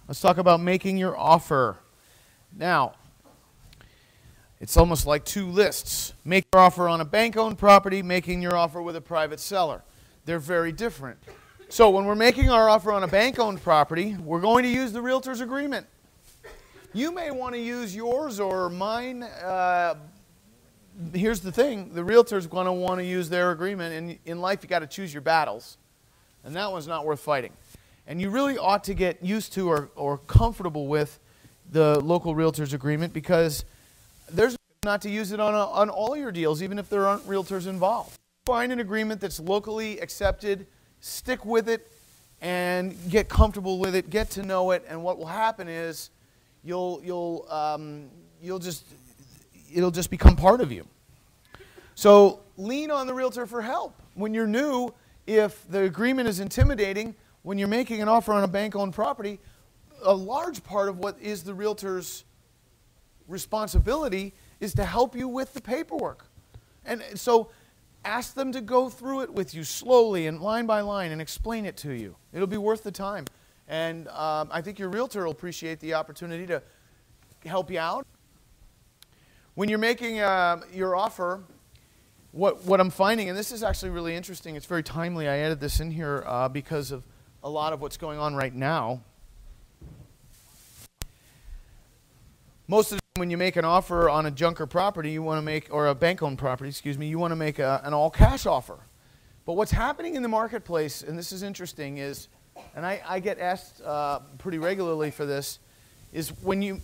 Let's talk about making your offer. Now, it's almost like two lists. Make your offer on a bank-owned property, making your offer with a private seller. They're very different. So when we're making our offer on a bank-owned property, we're going to use the realtor's agreement. You may want to use yours or mine. Here's the thing. The realtor's going to want to use their agreement. And in life, you got to choose your battles. And that one's not worth fighting. And you really ought to get used to or comfortable with the local realtor's agreement, because there's not to use it on all your deals, even if there aren't realtors involved. Find an agreement that's locally accepted, stick with it, and get comfortable with it, get to know it, and what will happen is it'll just become part of you. So lean on the realtor for help. When you're new, if the agreement is intimidating, when you're making an offer on a bank-owned property, a large part of what is the realtor's responsibility is to help you with the paperwork. And so ask them to go through it with you slowly and line by line and explain it to you. It'll be worth the time. And I think your realtor will appreciate the opportunity to help you out. When you're making your offer, what I'm finding, and this is actually really interesting, it's very timely, I added this in here because of a lot of what's going on right now. Most of the time when you make an offer on a junker property, you want to make, or a bank-owned property, excuse me, you want to make an all-cash offer. But what's happening in the marketplace, and this is interesting, is, and I get asked pretty regularly for this, is when you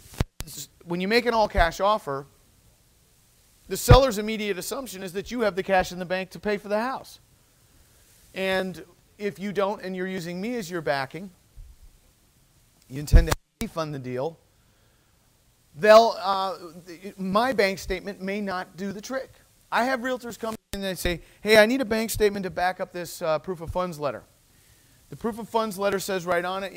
make an all-cash offer, the seller's immediate assumption is that you have the cash in the bank to pay for the house. And if you don't, and you're using me as your backing, you intend to have me fund the deal, my bank statement may not do the trick. I have realtors come in and they say, hey, I need a bank statement to back up this proof of funds letter. The proof of funds letter says right on it,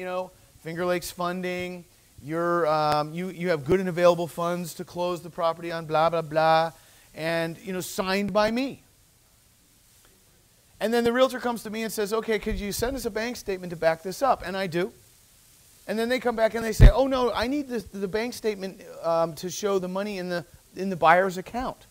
Finger Lakes funding, you have good and available funds to close the property on blah, blah, blah, and, signed by me. And then the realtor comes to me and says, okay, could you send us a bank statement to back this up? And I do. And then they come back and they say, oh, no, I need the bank statement to show the money in the buyer's account.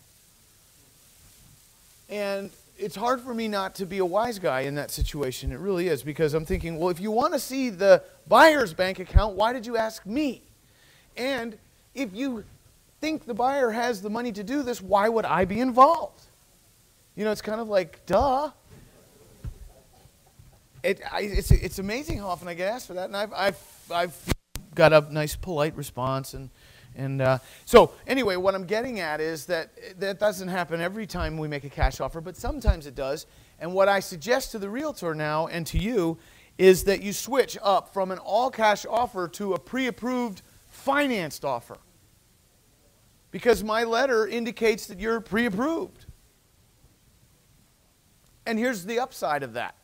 And it's hard for me not to be a wise guy in that situation. It really is, because I'm thinking, well, if you want to see the buyer's bank account, why did you ask me? And if you think the buyer has the money to do this, why would I be involved? It's kind of like, duh. It's amazing how often I get asked for that, and I've got a nice, polite response. So anyway, what I'm getting at is that doesn't happen every time we make a cash offer, but sometimes it does. And what I suggest to the realtor now and to you is that you switch up from an all-cash offer to a pre-approved financed offer, because my letter indicates that you're pre-approved. And here's the upside of that.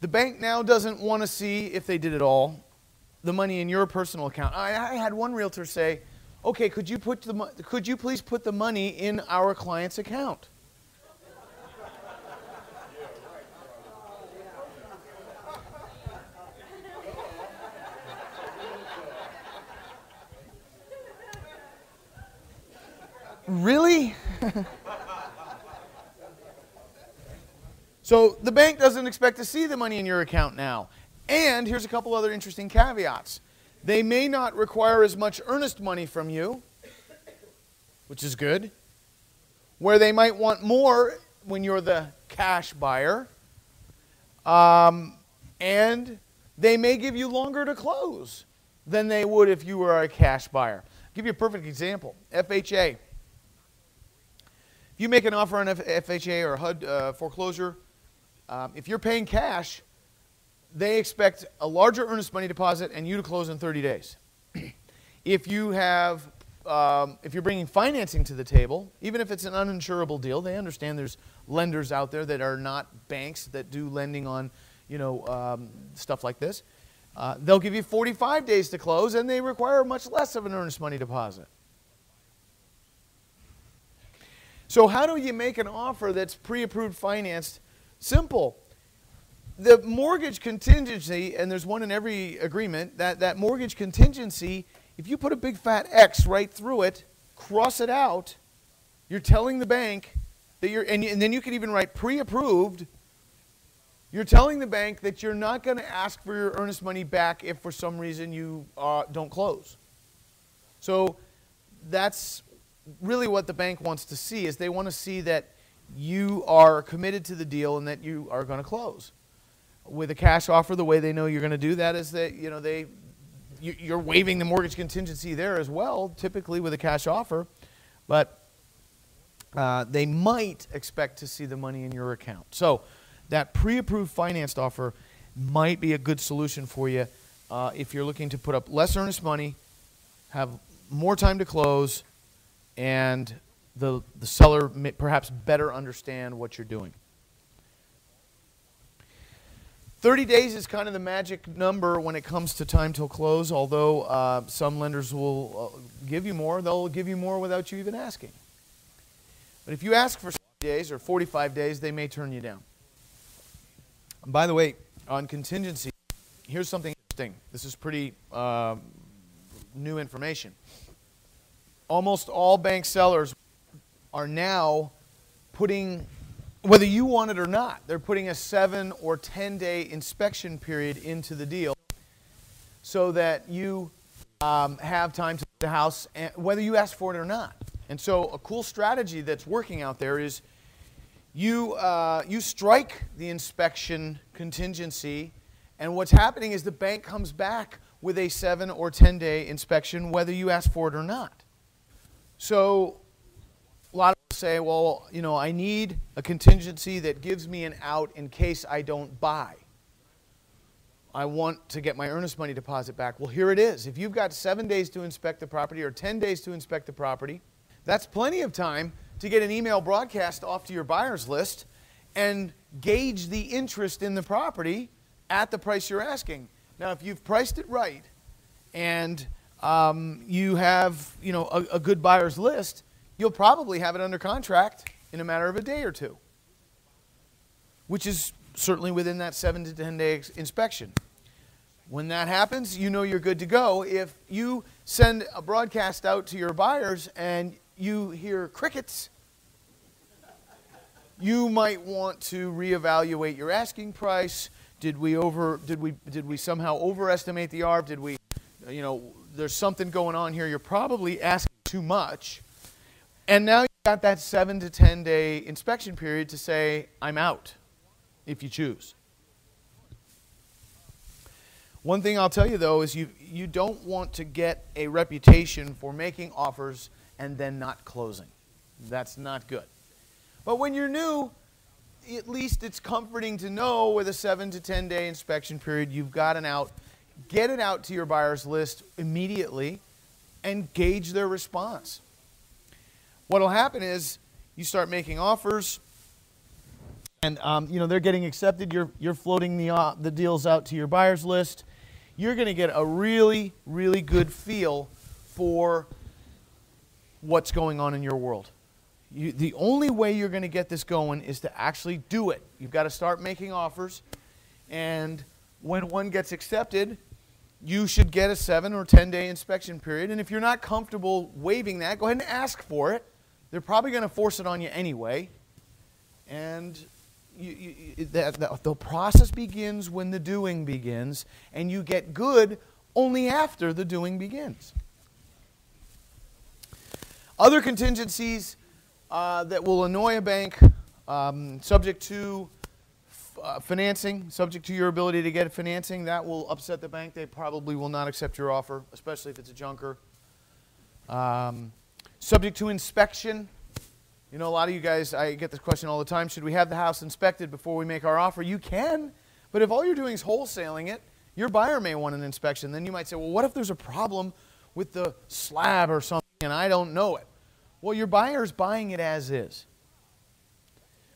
The bank now doesn't want to see, if they did it all, the money in your personal account. I had one realtor say, okay, could you please put the money in our client's account? Really? So the bank doesn't expect to see the money in your account now. And here's a couple other interesting caveats. They may not require as much earnest money from you, which is good, where they might want more when you're the cash buyer. And they may give you longer to close than they would if you were a cash buyer. I'll give you a perfect example. FHA. If you make an offer on FHA or HUD foreclosure, if you're paying cash, they expect a larger earnest money deposit and you to close in 30 days. If you're bringing financing to the table, even if it's an uninsurable deal, they understand there's lenders out there that are not banks that do lending on, stuff like this. They'll give you 45 days to close, and they require much less of an earnest money deposit. So how do you make an offer that's pre-approved financed? Simple. the mortgage contingency, and there's one in every agreement, that mortgage contingency, if you put a big fat X right through it, cross it out, you're telling the bank that and then you can even write pre-approved. You're telling the bank that you're not going to ask for your earnest money back if for some reason you don't close. So that's really what the bank wants to see, is they want to see that you are committed to the deal and that you are going to close. With a cash offer, the way they know you're going to do that is that you're waiving the mortgage contingency there as well, typically with a cash offer, but they might expect to see the money in your account. So that pre-approved financed offer might be a good solution for you if you're looking to put up less earnest money, have more time to close, and the seller may perhaps better understand what you're doing. 30 days is kind of the magic number when it comes to time till close, although some lenders will give you more. They'll give you more without you even asking. But if you ask for 60 days or 45 days, they may turn you down. And by the way, on contingency, here's something interesting. This is pretty new information. Almost all bank sellers are now putting, whether you want it or not, they're putting a 7 or 10-day inspection period into the deal so that you have time to the house, whether you ask for it or not. And so a cool strategy that's working out there is you strike the inspection contingency, and what's happening is the bank comes back with a 7 or 10-day inspection whether you ask for it or not. So a lot of people say, well, I need a contingency that gives me an out in case I don't buy. I want to get my earnest money deposit back. Well, here it is. If you've got 7 days to inspect the property or 10 days to inspect the property, that's plenty of time to get an email broadcast off to your buyer's list and gauge the interest in the property at the price you're asking. Now, if you've priced it right and you have a good buyer's list, you'll probably have it under contract in a matter of a day or two, which is certainly within that 7 to 10 day inspection. When that happens, you know you're good to go. If you send a broadcast out to your buyers and you hear crickets, you might want to reevaluate your asking price. Did we somehow overestimate the ARV? Did we, there's something going on here. You're probably asking too much. And now you've got that 7 to 10 day inspection period to say, I'm out, if you choose. One thing I'll tell you, though, is you don't want to get a reputation for making offers and then not closing. That's not good. But when you're new, at least it's comforting to know with a 7 to 10 day inspection period, you've got an out. Get it out to your buyer's list immediately and gauge their response. What will happen is you start making offers, and they're getting accepted. You're floating the deals out to your buyer's list. You're going to get a really, really good feel for what's going on in your world. The only way you're going to get this going is to actually do it. You've got to start making offers, and when one gets accepted, you should get a 7 or 10 day inspection period. And if you're not comfortable waiving that, go ahead and ask for it. They're probably going to force it on you anyway. And the process begins when the doing begins, and you get good only after the doing begins. Other contingencies that will annoy a bank, subject to financing, subject to your ability to get financing, that will upset the bank. They probably will not accept your offer, especially if it's a junker. Subject to inspection. A lot of you guys, I get this question all the time, should we have the house inspected before we make our offer? You can, but if all you're doing is wholesaling it, your buyer may want an inspection. Then you might say, well, what if there's a problem with the slab or something and I don't know it? Well, your buyer's buying it as is.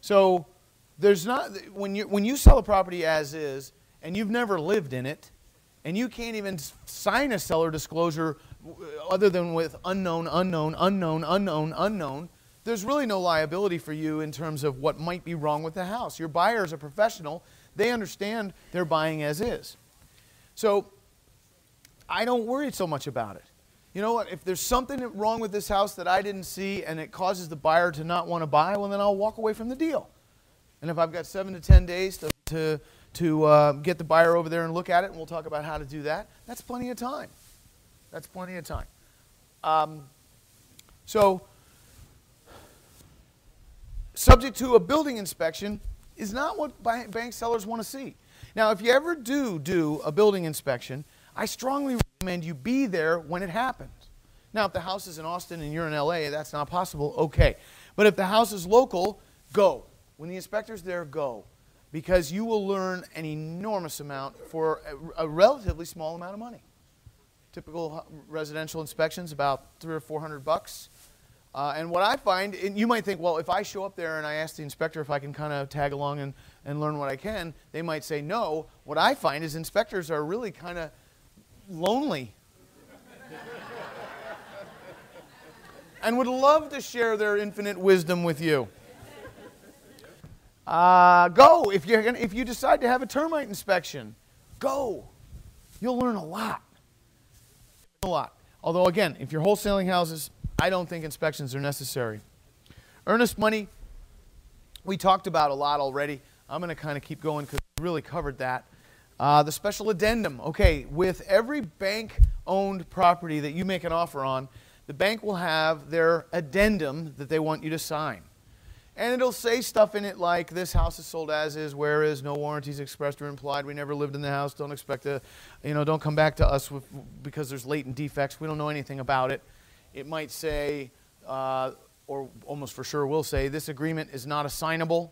So there's not, when you sell a property as is and you've never lived in it and you can't even sign a seller disclosure other than with unknown, unknown, unknown, unknown, unknown, there's really no liability for you in terms of what might be wrong with the house. Your buyer is a professional. They understand they're buying as is. So I don't worry so much about it. You know what? If there's something wrong with this house that I didn't see and it causes the buyer to not want to buy, well, then I'll walk away from the deal. And if I've got 7 to 10 days to get the buyer over there and look at it, and we'll talk about how to do that, that's plenty of time. That's plenty of time. So subject to a building inspection is not what bank sellers want to see. Now, if you ever do a building inspection, I strongly recommend you be there when it happens. Now, if the house is in Austin and you're in LA, that's not possible, okay. But if the house is local, go. When the inspector's there, go. Because you will learn an enormous amount for a relatively small amount of money. Typical residential inspections, about $300 or $400. And what I find, and you might think, well, if I show up there and I ask the inspector if I can kind of tag along and learn what I can, they might say no. What I find is inspectors are really kind of lonely and would love to share their infinite wisdom with you. Go. If you decide to have a termite inspection, go. You'll learn a lot. A lot. Although, again, if you're wholesaling houses, I don't think inspections are necessary. Earnest money, we talked about a lot already. I'm going to kind of keep going because we really covered that. The special addendum. Okay, with every bank-owned property that you make an offer on, the bank will have their addendum that they want you to sign. And it'll say stuff in it like, this house is sold as is, where is, no warranties expressed or implied, we never lived in the house, don't expect to, don't come back to us because there's latent defects, we don't know anything about it. It might say, or almost for sure will say, this agreement is not assignable.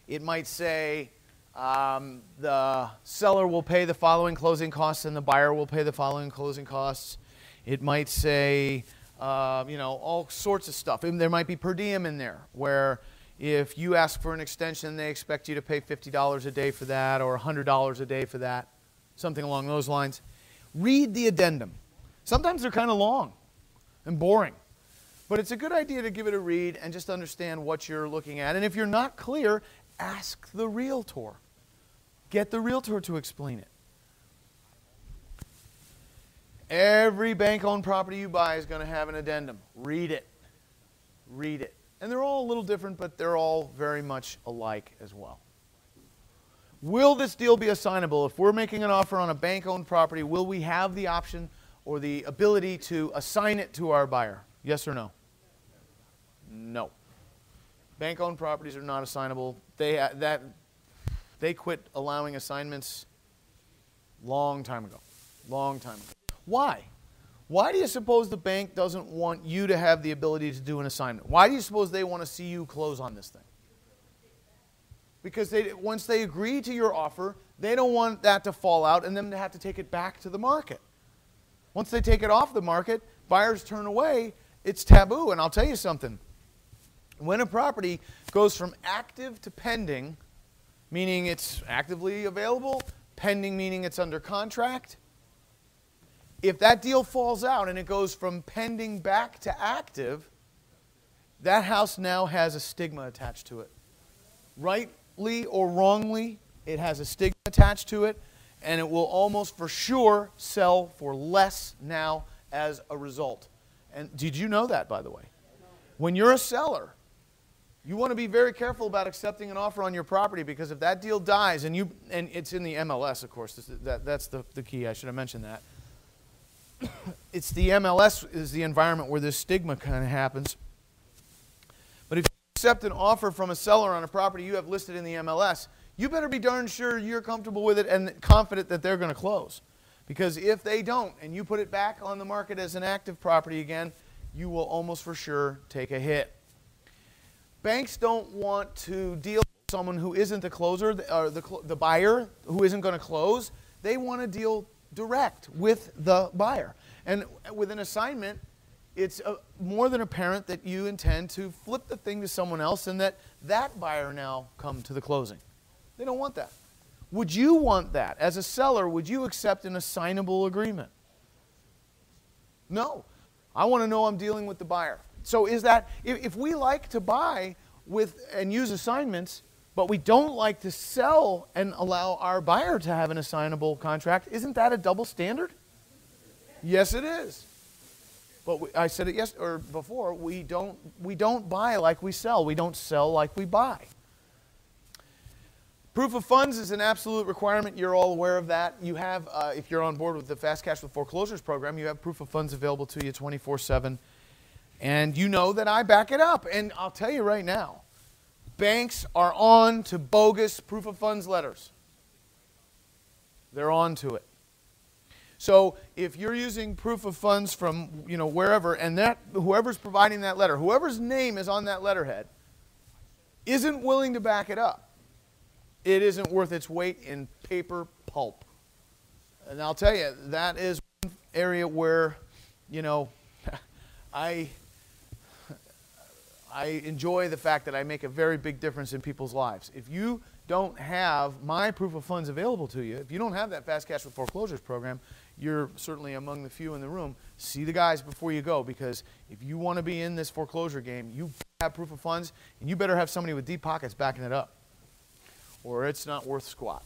It might say, the seller will pay the following closing costs and the buyer will pay the following closing costs. It might say, all sorts of stuff. And there might be per diem in there, where if you ask for an extension, they expect you to pay $50 a day for that or $100 a day for that, something along those lines. Read the addendum. Sometimes they're kind of long and boring, but it's a good idea to give it a read and just understand what you're looking at. And if you're not clear, ask the realtor. Get the realtor to explain it. Every bank-owned property you buy is going to have an addendum. Read it. Read it. And they're all a little different, but they're all very much alike as well. Will this deal be assignable? If we're making an offer on a bank-owned property, will we have the option or the ability to assign it to our buyer? Yes or no? No. Bank-owned properties are not assignable. They quit allowing assignments long time ago. Long time ago. Why? Why do you suppose the bank doesn't want you to have the ability to do an assignment? Why do you suppose they want to see you close on this thing? Because once they agree to your offer, they don't want that to fall out and them to have to take it back to the market. Once they take it off the market, buyers turn away, it's taboo. And I'll tell you something. When a property goes from active to pending, meaning it's actively available, pending meaning it's under contract, if that deal falls out and it goes from pending back to active, that house now has a stigma attached to it. Rightly or wrongly, it has a stigma attached to it, and it will almost for sure sell for less now as a result. And did you know that, by the way? When you're a seller, you want to be very careful about accepting an offer on your property, because if that deal dies, and it's in the MLS, of course, that's the key, I should have mentioned that. It's the MLS is the environment where this stigma kind of happens. But if you accept an offer from a seller on a property you have listed in the MLS, you better be darn sure you're comfortable with it and confident that they're going to close. Because if they don't, and you put it back on the market as an active property again, you will almost for sure take a hit. Banks don't want to deal with someone who isn't the closer, or the buyer who isn't going to close. They want to deal direct with the buyer. And with an assignment, it's more than apparent that you intend to flip the thing to someone else and that buyer now come to the closing. They don't want that. Would you want that? As a seller, would you accept an assignable agreement? No. I want to know I'm dealing with the buyer. So is that, if we like to buy with and use assignments, but we don't like to sell and allow our buyer to have an assignable contract. Isn't that a double standard? Yes, it is. But I said it before. We don't buy like we sell. We don't sell like we buy. Proof of funds is an absolute requirement. You're all aware of that. You have, if you're on board with the Fast Cash with Foreclosures program, you have proof of funds available to you 24/7. And you know that I back it up. And I'll tell you right now, banks are on to bogus proof of funds letters. They're on to it. So if you're using proof of funds from wherever, and that whoever's providing that letter, whoever's name is on that letterhead, isn't willing to back it up, it isn't worth its weight in paper pulp. And I'll tell you, that is one area where, I enjoy the fact that I make a very big difference in people's lives. If you don't have my proof of funds available to you, if you don't have that Fast Cash with Foreclosures program, you're certainly among the few in the room. See the guys before you go, because if you want to be in this foreclosure game, you have proof of funds, and you better have somebody with deep pockets backing it up, or it's not worth squat.